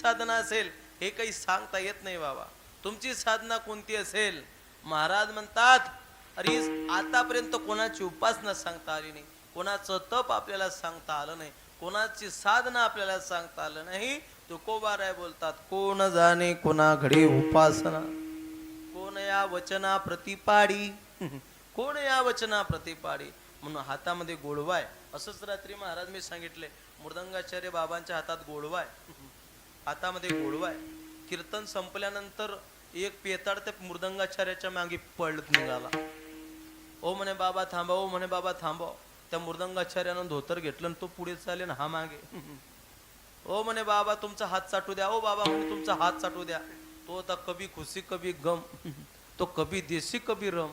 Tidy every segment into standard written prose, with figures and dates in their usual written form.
साधना असेल हे काही सांगता येत नाही बाबा. तुमची साधना कोणती असेल? महाराज म्हणतात अरे आतापर्यंत कोणाची उपासना सांगता आली नाही, कोणाचं तप आपल्याला सांगता आलं नाही, कोणाची साधना आपल्याला सांगता आलं नाही. तुकोबाराय बोलतात कोण जाणे कोणा घडी उपासना, कोण या वचना प्रतिपाडी, कोण या वचना प्रतिपाडी. म्हणून हातामध्ये गोडवा आहे. असंच रात्री महाराज मी सांगितले मृदंगाचार्य बाबांच्या हातात गोडवा आहे, हातामध्ये गोडवा आहे. कीर्तन संपल्यानंतर एक पेताड त्या मृदंगाचार्याच्या मागे पळत निघाला. ओ म्हणे बाबा थांबा, ओ म्हणे बाबा थांबा. त्या मृदंगाचार्यानं धोतर घेतलं आणि तो पुढे चाले ना हा मागे. ओ म्हणे बाबा तुमचा हात चाटू द्या, ओ बाबा म्हणे तुमचा हात चाटू द्या. तो होता कभी खुशी कभी गम, तो कभी देशी कभी रम.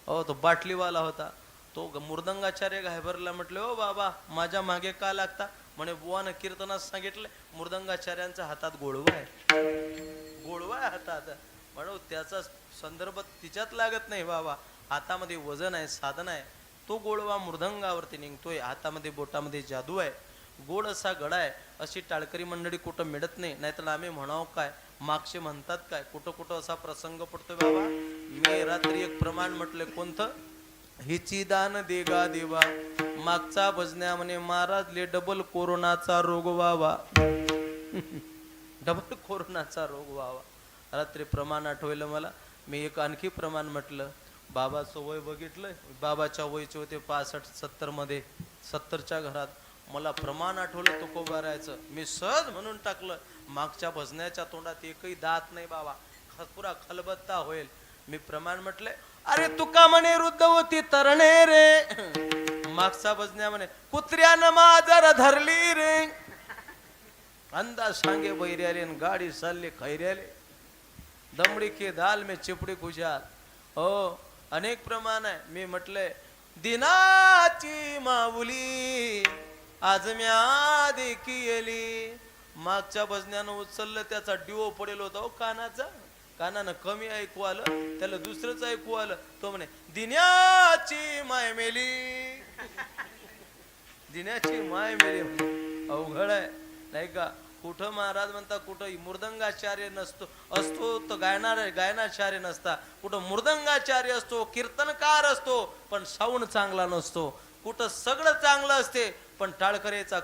हो तो बाटलीवाला होता. तो मृदंगाचार्य घाबरला. म्हटले ओ बाबा माझ्या मागे का लागता? म्हणे बुवानं कीर्तनात सांगितलं मृदंगाचार्यांच्या हातात गोडवा आहे, गोडवा आहे हातात. म्हणून त्याचा संदर्भ तिच्यात लागत नाही बाबा. हातामध्ये वजन आहे, साधन आहे. तो गोडवा मृदंगावरती निघतोय. हातामध्ये बोटामध्ये जादू आहे, गोड असा गडा आहे. अशी टाळकरी मंडळी कुठं मिळत नाही. नाहीतर आम्ही म्हणावं काय, मागचे म्हणतात काय, कुठं कुठं असा प्रसंग पडतोय बाबा. मी रात्री एक प्रमाण म्हटलंय कोणतं, हिची दान देगा देवा. मागचा भजन्या म्हणे महाराजले डबल कोरोनाचा रोग व्हावा, डबल कोरोनाचा रोग व्हावा. रात्री प्रमाण आठवलं मला. मी एक आणखी प्रमाण म्हटलं. बाबाचं वय बघितलं, बाबाच्या वयचे होते 65-70 मध्ये, 70च्या घरात. मला प्रमाण आठवलं तुकोबारायचं. मी सहज म्हणून टाकलं मागच्या भजण्याच्या तोंडात एकही दात नाही बाबा, पुरा खलबत्ता होईल. मी प्रमाण म्हटले अरे तुका म्हणे वृद्ध होती तरणे रे. मागचा भजन्या म्हणे कुत्र्यानं माजर धरली रे. अंदाज सांगे बैर्याले गाडी चालले खैर्याले, दमडी के दाल में चिपडी खुशाल. हो अनेक प्रमाण आहे. मी म्हटले दिनाची माऊली आज म्या देखीली. मागच्या भजन्यानं उचललं, त्याचा डिओ पडेल होता हो कानाचा. कानानं कमी ऐकू आलं, त्याला दुसरंच ऐकू आलं. तो म्हणे दिन्याची माय मेली, दिन्याची माय मेली. अवघड आहे नाही का. कुठं महाराज म्हणता कुठं मृदंगाचार्य नसतो, असतो तर गायनाचार्य नसता. कुठं मृदंगाचार्य असतो, कीर्तनकार असतो, पण साऊंड चांगला नसतो. कुठं सगळं चांगलं असते पण टाळकरेचा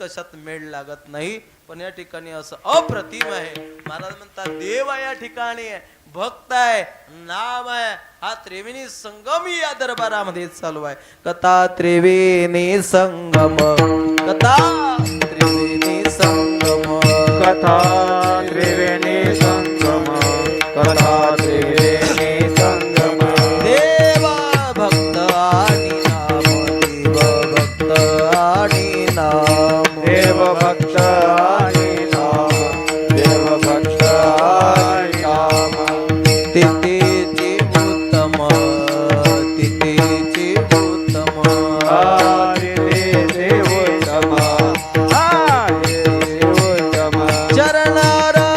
कशात मेळ लागत नाही. पण या ठिकाणी असं अप्रतिम आहे. महाराज म्हणतात देव या ठिकाणी आहे, भक्त आहे, नाम आहे. हा त्रिवेणी संगम या दरबारामध्ये चालू आहे. कथा त्रिवेणी संगम, कथा त्रिवेणी संगम, कथा त्रिवेणी संगम, कथा त्रिवेणी संगम. देवा भक्त आणि नाम, देव भक्त आणि नाम, देव भक्त आणि नाम, देव भक्त आणि नाम. तिथेचे उत्तम, तिथेचे उत्तम, तिथेचे उत्तम, तिथेचे उत्तम. चरणारा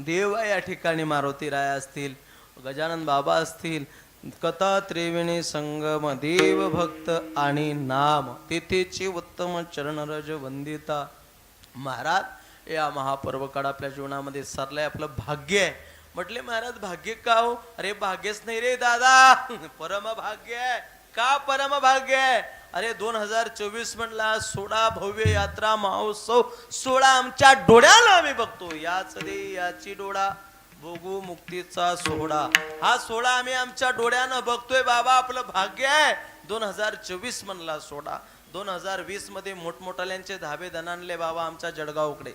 देव या ठिकाणी मारुती राय असतील, गजानन बाबा असतील, कथा त्रिवेणी संगम देव भक्त आणि नाम तेथेची उत्तम चरणरज वंदिता. महाराज या महापर्व काळ आपल्या जीवनामध्ये सरलाय, आपलं भाग्य आहे. म्हटले महाराज भाग्य का हो? अरे भाग्यच नाही रे दादा, परम भाग्य आहे. का परम भाग्य आहे? अरे 2024 म्हणला 16 भव्य यात्रा महोत्सव 16 आमच्या डोळ्याला आम्ही बघतो. याच दे याची डोळा भोगू मुक्तीचा सोहळा, हा सोहळा आम्ही आमच्या डोळ्यानं बघतोय बाबा. आपलं भाग्य आहे. 2024 म्हणला सोहळा. 2020 मध्ये मोठमोठाल्यांचे धाबे दणाणले बाबा आमच्या जळगावकडे.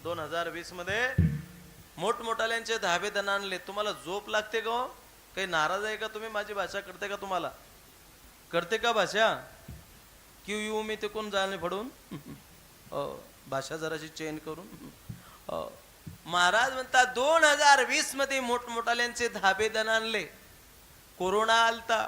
2020 मध्ये मोठमोठाल्यांचे धाबे दणाणले. तुम्हाला झोप लागते का हो? काही नाराज आहे का तुम्ही? माझी भाषा करते का तुम्हाला? करते का भाषा? क्यू यू मी ते कोण जाणे पडून भाषा जराशी चेंज करून. महाराज म्हणतात 2020 मध्ये मोठमोठाल्यांचे धाबे दणाणले. कोरोना आलता,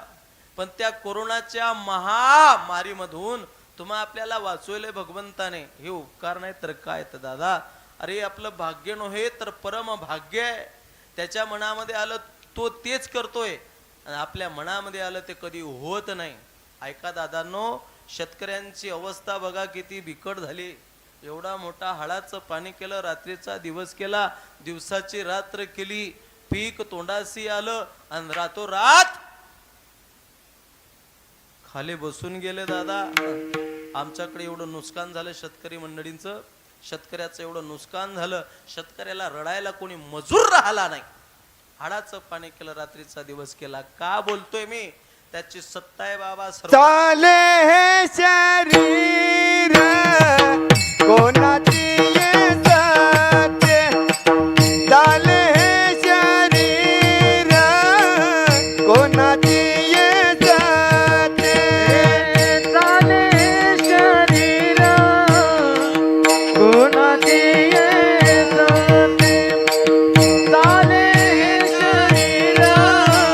पण त्या कोरोनाच्या महामारीमधून तुम्हा आपल्याला वाचवले भगवंताने. हे उपकार नाही तर काय तर दादा. अरे आपलं भाग्य नव्हे तर परम भाग्य आहे. त्याच्या मनामध्ये आलं तो तेच करतोय, आणि आपल्या मनामध्ये आलं ते कधी होत नाही. ऐका दादांनो, शेतकऱ्यांची अवस्था बघा किती बिकट झाली. एवढा मोठा हळाचं पाणी केलं, रात्रीचा दिवस केला, दिवसाची रात्र केली, पीक तोंडाशी आलं आणि रातोरात खाली बसून गेले दादा. आमच्याकडे एवढं नुकसान झालं शेतकरी मंडळींचं, शेतकऱ्याचं एवढं नुकसान झालं, शेतकऱ्याला रडायला कोणी मजूर राहिला नाही. हाडाचं पाणी केलं, रात्रीचा दिवस केला. का बोलतोय मी? त्याची सत्ता आहे बाबा. चाले हे शरीर कोणाची ये सत्य, चाले हे शरीर कोणाची ये सत्य, चाले हे शरीर कोणाची ये सत्य, चाले हे शरीर कोणाची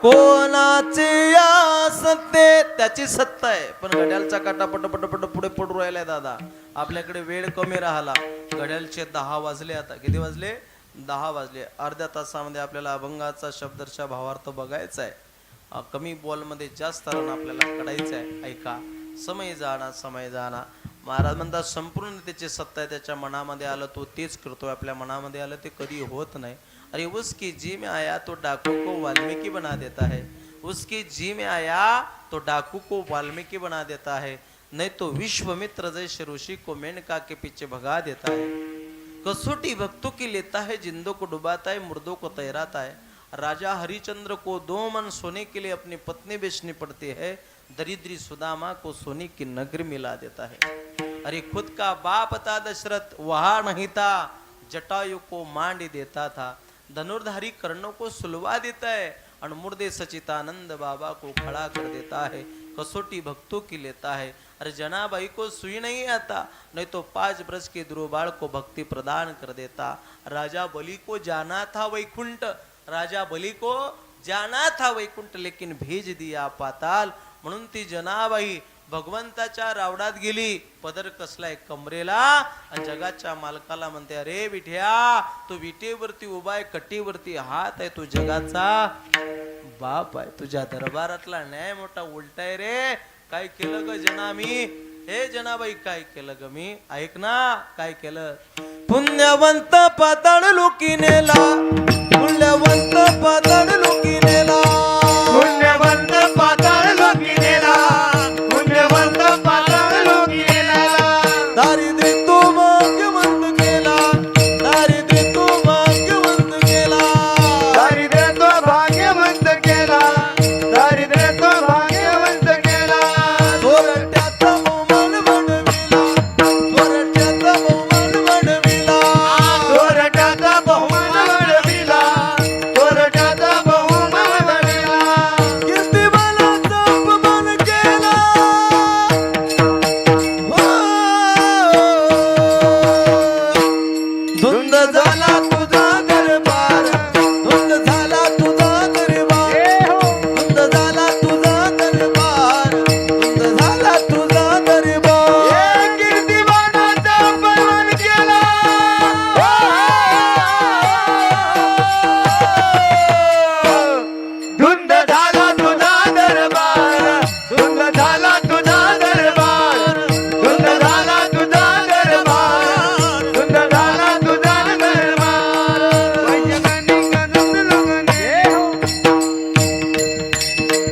कोणाची सत्ते त्याची सत्ता आहे. पण घड्याळचा काटा पट पुढे पडू राहिलाय दादा. आपल्याकडे वेळ कमी राहिला. घड्याळचे 10 वाजले. आता किती वाजले? 10 वाजले. अर्ध्या तासामध्ये आपल्याला अभंगाचा शब्दर्शा भावार्थ बघायचा आहे. कमी बॉलमध्ये जास्त रन आपल्याला काढायचं आहे. ऐका, समय जाना. महाराज म्हणतात संपूर्ण त्याची सत्ता आहे. त्याच्या मनामध्ये आलं तो तेच करतोय, आपल्या मनामध्ये आलं ते कधी होत नाही. अरे उसकी जी में आया तो डाकू को वाल्मीकि बना देता है, उसकी जी में आया तो डाकू को वाल्मीकि बना देता है, नहीं तो विश्वामित्र जैसे ऋषि को मेनका के पीछे भगा देता है. कसौटी भक्तों की लेता है, जिंदों को डुबाता है, मुर्दों को तैराता है. राजा हरिचंद्र को 2 मन सोने के लिए अपनी पत्नी बेचनी पड़ती है, दरिद्री सुदामा को सोने की नगरी मिला देता है. अरे खुद का बाप था दशरथ, वहां नहीं था, जटायु को मांड देता था. धनुर्धारी कर्णों को सुलवा देता है और मुर्दे सचितानंद बाबा को खड़ा कर देता है. कसौटी भक्तों की लेता है. अरे जनाबाई को सुई नहीं आता, नहीं तो 5 ब्रज के दुर्बाल को भक्ति प्रदान कर देता. राजा बलि को जाना था वैकुंठ, राजा बलि को जाना था वैकुंठ लेकिन भेज दिया पाताल. म्हणून ती जनाबाई भगवंताच्या रावडात गेली, पदर कसलाय कमरेला आणि जगाच्या मालकाला म्हणते, अरे विठ्या तू विटेवरती उभा आहे, कटीवरती हात आहे, तू जगाचा बाप आहे, तुझ्या दरबारातला न्याय मोठा उलटा आहे रे. काय केलं ग जना मी? हे जनाबाई काय केलं ग मी? ऐक ना काय केलं. पुण्यवंत पाताळ लुकी नेला, पुण्यवंत पाताळ लुकी नेला,